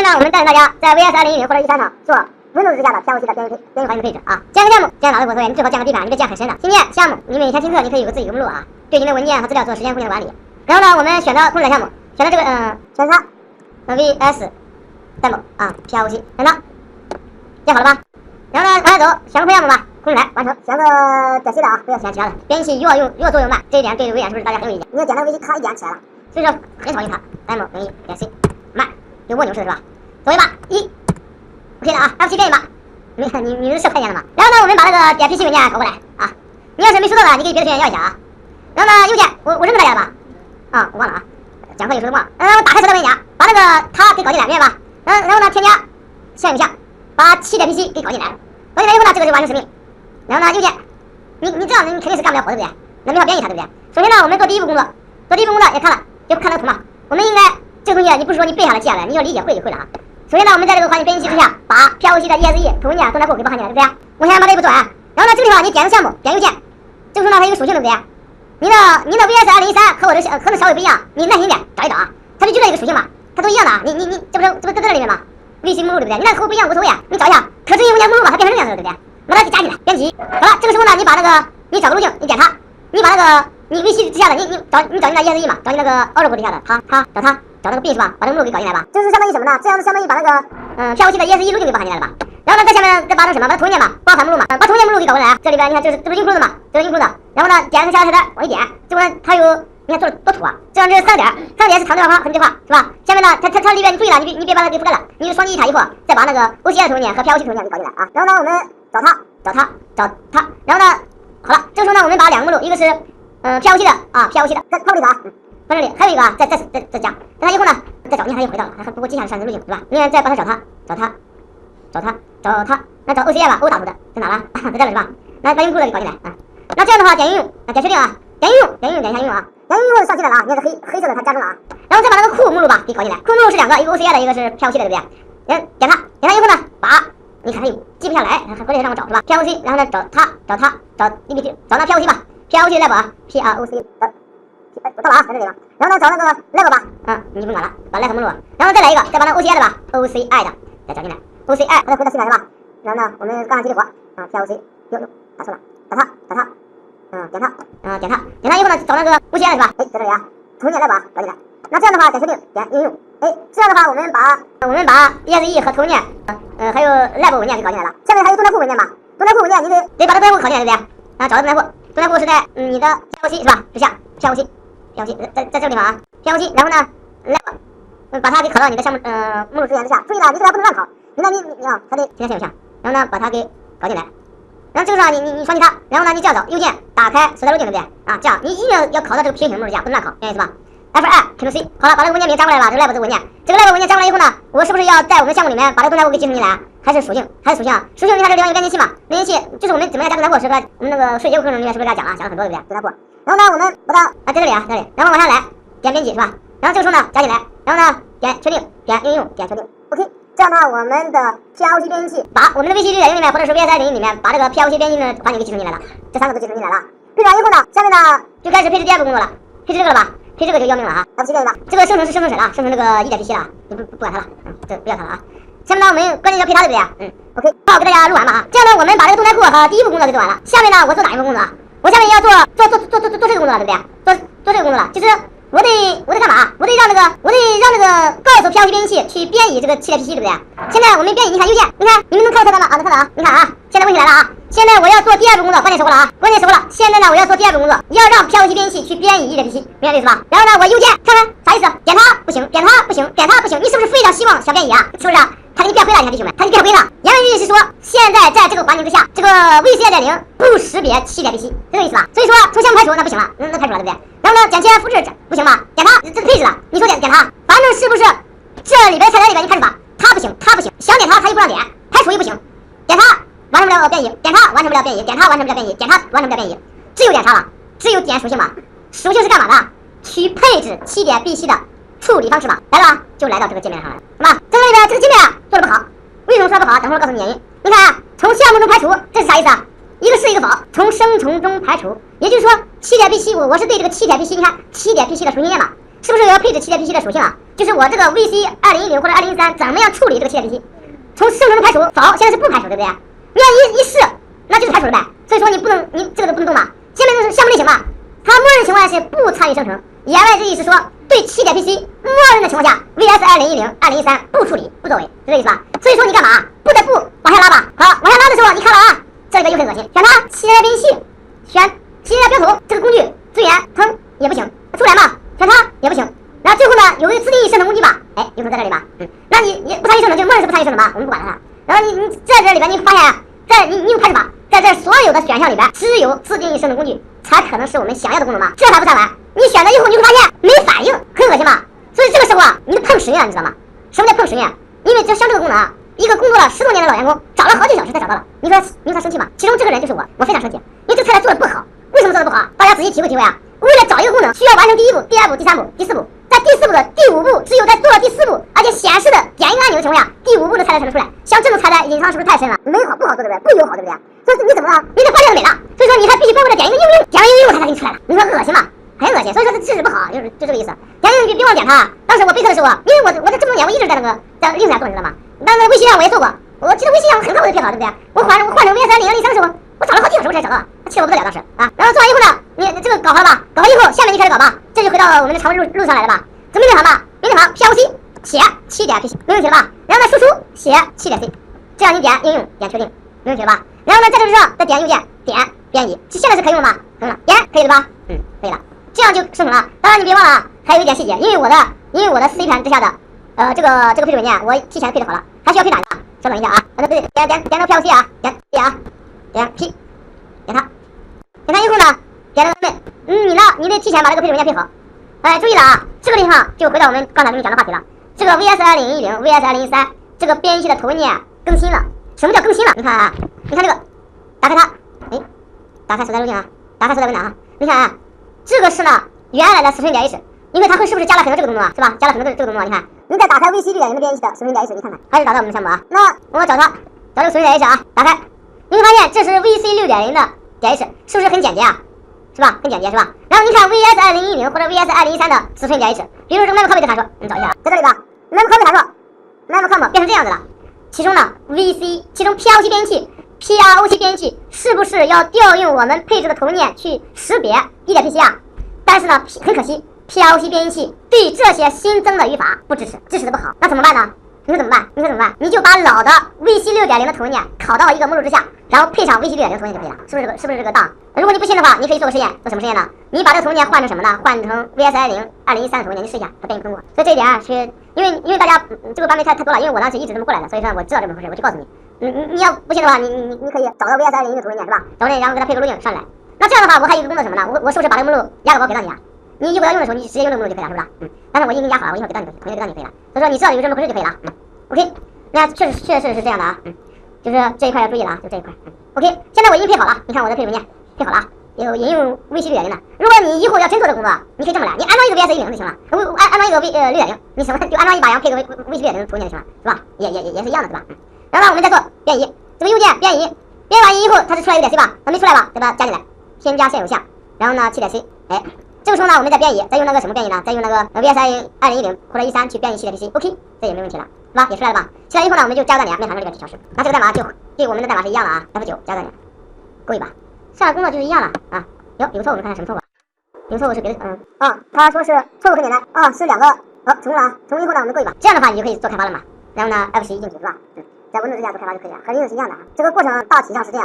呢，我们带领大家在 vs2010或者13场做Windows 之下的PLC 的编译环境配置啊。建个项目，建老师我说你最好建个地盘，你别建很深的。新建项目，你每天听课你可以有个自己的目录啊，对你的文件和资料做时间空间管理。然后呢，我们选择控制台项目，选择这个选择vs demo 啊 PLC， 选择建好了吧？然后呢，往下走，选个项目吧，控制台完成，选个解析的啊，不要选其他的。编辑器弱作用慢，这一点对微软是不是大家很有意见？你要点那个微信，咔一点起来了，所以说很讨厌它。demo 等于点 C 慢，有蜗牛似的是吧？走一把OK 的啊 ，F7 编译吧。你是设太监了吗？然后呢，我们把那个点 PC 文件搞过来啊。你要是没收到的，你可以别的学员要一下啊。然后呢，右键我认识大家了吧？啊，我忘了啊，讲课有时候忘了。然后打开手册文件夹，把那个它给搞进来，明白吧？然后呢，添加像影像，把7点 PC 给搞进来。搞进来以后呢，这个就完成使命。然后呢，右键，你这样你肯定是干不了活的，对不对？那没法编译它，对不对？首先呢，我们做第一步工作，也看了，就看那个图嘛。我们应该这个东西你不是说你背下来记下来，你要理解会就会了啊。首先呢，我们在这个环境编译器之下，把 PLC 的 ESE 图文件动态库给包含进来，对不对？我先把这一步做完。然后呢，这个地方你点个项目，点右键，这个时候呢它有一个属性，对不对？您的 vs2013和我的可能稍微不一样，你耐心点找一找啊，它就这个属性嘛，它都一样的啊。你这不在这里面吗？微信目录对不对？你那和我不一样无所谓啊，你找一下可执行文件目录嘛，它变成这样子了，对不对？把它给加进来，编辑好了。这个时候呢，你把那个你找个路径，你点它，你把那个你微信之下的你找你那 ESE 嘛，找你那个 Oracle 之下的找那个 bin 是吧？把那个目录给搞进来吧。这是相当于什么呢？这样是相当于把那个PLC 的 ESE 路径给包含进来了吧？然后呢，在下面再把那什么，把图文件嘛，包含目录嘛，把图文件目录给搞过来啊。这里边你看，这是 include 嘛，这是 include。然后呢，点个下拉菜单往一点，结果呢，它有你看做了多土啊！这样这是3点是长对话和横对话是吧？下面呢，它里边你注意了，你别把它给覆盖了，你就双击一插以后，再把那个 OCI 的图文件和 PLC 图文件给搞进来啊。然后呢，我们找它，然后呢，好了，这个时候呢，我们把两个目录，一个是PLC 的在靠这个啊，放这里，还有一个啊，再加，等它以后呢，再找，你看它又回到了，还不过接下来上路径对吧？你看再帮它找它，那找 OCI 吧，欧打图的在哪了？在这里是吧？那把 include 给搞进来啊。那这样的话，点应用点确定啊，点应用，点一下应用啊，点应用上进来了啊，你看这黑色的它加重了啊。然后再把那个库目录吧给搞进来，库目录是两个，一个 OCI 的，一个是 PLC 的，对不对？点它以后呢，你看它有记不下来，还得让我找是吧 ？PLC， 然后呢找那 PLC 吧 ，PLC level 啊 ，PLC 我到了啊，在这里了。然后呢找那个 level 吧，你就不管了，把 level 目录，然后再来一个，再把那 OCI 的吧 ，OCI 的再找进来 ，OCI 把它回到 C 台是吧？然后呢我们干上激活啊 ，PLC 打错了，打它，点它以后呢找那个 OCI 的是吧？在这里啊，图文件 level 啊搞进来。那这样的话点确定，点应用，这样的话我们把 ESE 和图文件，还有 level 文件给搞进来了。下面还有动态库文件嘛？动态库文件你得把这动态库搞进来，对不对？啊，找到动态库是在你的 PLC 是吧？之下 PLC 在这个地方啊 ，PLC， 然后呢 level， 把它给拷到你的项目目录资源之下。注意了，你这个不能乱拷，你啊，它得提前先有效，然后呢把它给搞进来。然后这个时候你双击它，然后呢你这样找，右键打开所在路径，对不对？啊，这样你一定要拷到这个平行目录下，不能乱拷，明白意思吧？F2 Ctrl+C， 好了，把这个文件名粘过来了吧？这个 level 这个文件，粘过来以后呢，我是不是要在我们的项目里面把这个动态库给继承进来？还是属性啊？属性你看这个地方有编辑器嘛？编辑器就是我们怎么样加动态库，是不是？我们那个税结构课程里面是不是给大家讲了很多，对不对？动态库。然后呢，我们把它在这里啊，然后往下来，点编辑是吧？然后这个时候呢加进来，然后呢点确定，点应用，点确定 ，OK。这样呢，我们的 PLC 编辑器把我们的 vc9.0里面或者是 vs20里面把这个 PLC 编辑的环境给继承进来了，这3个都继承进来了。配置完以后呢，下面呢就开始配置第二步工作了，配置这个了吧？配置这个就要命了啊！F7吧，这个生成是生成谁了？生成这个1点 PC 了，就不管它了，这不要它了啊。下面呢，我们关键要配它，对不对？OK， 好，给大家录完吧啊。这样呢，我们把这个动态库和第一步工作就做完了。下面呢，我做哪一步工作啊？我下面要做这个工作了，对不对？做这个工作了，其实我得干嘛？我得让这个告诉 PLC 编辑器去编译这个7点 PC， 对不对？现在我们编译，你看右键，你看你们能看到菜单吗？能看到啊？你看啊，现在问题来了啊！现在我要做第二步工作，关键时候了啊！现在呢，我要做第二步工作，要让 PLC 编辑器去编译1点 PC， 明白这意思吧？然后呢，我右键看看啥意思？点它不行，点它不行，你是不是非常希望想编译啊？是不是？它给你变灰了，你看弟兄们，它给你变灰了。言外之意是说，现在在这个环境之下，这个 vc2.0不识别7点 PC， 这个意思吧？所以说从项目排除那不行了，那排除了，对不对？然后呢，剪切复制不行吧？点它，这个配置了，你说点它，反正是不是这里边菜单里边你看着吧？它不行，想点它又不让点，排除又不行，点它完成不了变异，点它完成不了变异，点它完成不了变异，点它完成不了变异，只有点啥了？只有点属性嘛？属性是干嘛的？去配置7点 PC 的处理方式嘛？来了，就来到这个界面上来了，是吧？在这里边这个界面做的不好，为什么说不好？等会儿告诉你原因。你看啊，从项目中排除，这是啥意思啊？一个是一个否，从生成中排除，也就是说7点 PC 我是对这个7点 PC， 你看7点 PC 的属性页嘛，是不是我要配置7点 PC 的属性啊？就是我这个 vc2010或者2013怎么样处理这个系列信息，从生成排除，否，现在是不排除，对不对？你要一试，那就是排除了呗。所以说你不能，你这个都不能动嘛。下面就是项目类型嘛，它默认情况下是不参与生成。言外之意是说，对起点 PC 默认的情况下 ，vs2010、2013不处理，不作为，是这意思吧？所以说你干嘛？不得不往下拉吧。好，往下拉的时候，你看了啊，这里边又很恶心，选它起点编译器，选起点标图，这个工具资源腾也不行，出来嘛，选它也不行。然后最后呢，有个自定义生成工具吧，哎，有可能在这里吧，那你不参与生成就默认是不参与生成吧，我们不管它。然后你在这里边，你发现在你又开始吧，在这所有的选项里边，只有自定义生成工具才可能是我们想要的功能嘛，这还不算完，你选择以后你会发现没反应，很恶心吧？所以这个时候啊，你就碰实验了，你知道吗？什么叫碰实验？因为像这个功能啊，一个工作了10多年的老员工找了好几个小时才找到了，你说他生气吗？其中这个人就是我非常生气，因为这个菜单做的不好。为什么做的不好？大家仔细体会体会啊！为了找一个功能，需要完成第1步、第2步、第3步、第4步，在第4步的第5步，只有在做了第4步，而且显示的点一个按钮的情况下，第5步的菜单才能出来。像这种菜单隐藏是不是太深了？没好不好做，对不对？不友好，对不对？所以你怎么了？你得关键都没了，所以说你还必须乖乖的点一个应用，点完应用它才给你出来了。你说恶心吗？很恶心。所以说这质不好，就这个意思。点应用别忘点它。当时我备课的时候啊，因为我这么多年我一直在在应用上做，你知道吗？但是微信上我也做过，我记得微信上很快我就配好，对不对？我换成vs2010的时候，我找了好几个小时我才找到，气得我不得了当时啊。然后做完以后呢，你这个搞好了吧？搞完以后，下面就开始搞吧，这就回到我们的常规路上来了吧？怎么命令行吧？命令行 PLC 写起点 PC 没问题了吧？然后呢输出写起点 C， 这样你点应用点确定没问题了吧？然后呢在这之上再点右键点编辑，现在是可以用了吗？可以了，点可以了吧？可以了，这样就生成了。当然你别忘了啊，还有一点细节，因为我的 C 盘之下的这个配置文件我提前配置好了，还需要配哪个？稍等一下啊，对，点这个 PLC 啊，点 P， 点它以后呢，点这个你得提前把这个配置文件配好。哎，注意了啊，这个地方就回到我们刚才跟你讲的话题了。这个 vs2010、vs2013 这个编译器的头文件更新了。什么叫更新了？你看啊，你看这个，打开它，哎，打开所在路径啊，打开所在文档啊，你看啊，这个是呢原来的死存点 H， 因为它是不是加了很多这个功能啊，是吧？加了很多这个功能啊，你看，你再打开 vc6.0的编译器的死存点 H， 你看看，还是找到我们的项目啊。那我们找它，找这个死存点 H 啊，打开，你会发现这是 vc6.0的点 H， 是不是很简洁啊？是吧？很简洁是吧？然后你看 vs2010 或者 vs2013的死存点 H， 比如说这个 map copy 的函数，你找一下，在这里吧 ，map copy 函数 ，map copy 变成这样子了。其中呢 其中 PLC 编译器 PROC 编译器是不是要调用我们配置的头文件去识别一点 PC 啊？但是呢，很可惜 PLC 编译器对这些新增的语法不支持，支持的不好。那怎么办呢？你说怎么办？你就把老的 VC6.0 的头文件拷到一个目录之下，然后配上 VC6.0 的头文件就可以了，是不是这个档？如果你不信的话，你可以做个实验，做什么实验呢？你把这个头文件换成什么呢？换成 vs20 2013的头文件，你试一下，它变异不通过。所以这一点啊，是因为大家这个版本太多了，因为我当时一直这么过来的，所以说我知道这么回事，我就告诉你。你要不信的话，你可以找到 vs20 的头文件是吧？找那然后给它配个路径上来。那这样的话，我还有一个功能什么呢？我是不是把这个目录压个包给到你啊？你一会儿要用的时候，你直接用这个目录就可以了，是不是？但是我已经给你压好了，我一会儿给到你，同学给到你可以了。所以说你知道有这么回事就可以了。OK， 那确实是这样的啊。就是这一块要注意了啊，就这一块。OK， 现在我已经配好了，你看我的配置文件配好了，有引用 vc6.0 的。如果你以后要真做这工作，你可以这么来，你安装一个 vs10 就行了，安装一个6.0，你什么就安装一把羊配个 vc6.0 的头文件就行了，是吧？也是一样的，对吧？然后呢，我们再做编译，这个右键编译，编完译以后它是出来1.c 吧？它没出来吧？再把它加进来，添加现有项，然后呢7.c， 哎，这个时候呢我们再编译，再用那个什么编译呢？再用那个 vs2010 或者13去编译7.pc，OK， 这也没问题了，是吧？也出来了吧？出来以后呢，我们就加个代码，面函数里边去调试，那这个代码就对我们的代码是一样的啊 ，F9 加个代码，够一把，下个工作就是一样了啊。有错误，我们看看什么错误？有错误是别的，他说是错误很简单啊，是2个，好，成功了啊，成功以后呢，我们够一把，这样的话你就可以做开发了嘛。然后呢 ，F11进去是吧？在文字之下做开发就可以了，和应用是一样的啊。这个过程大体上是这样啊。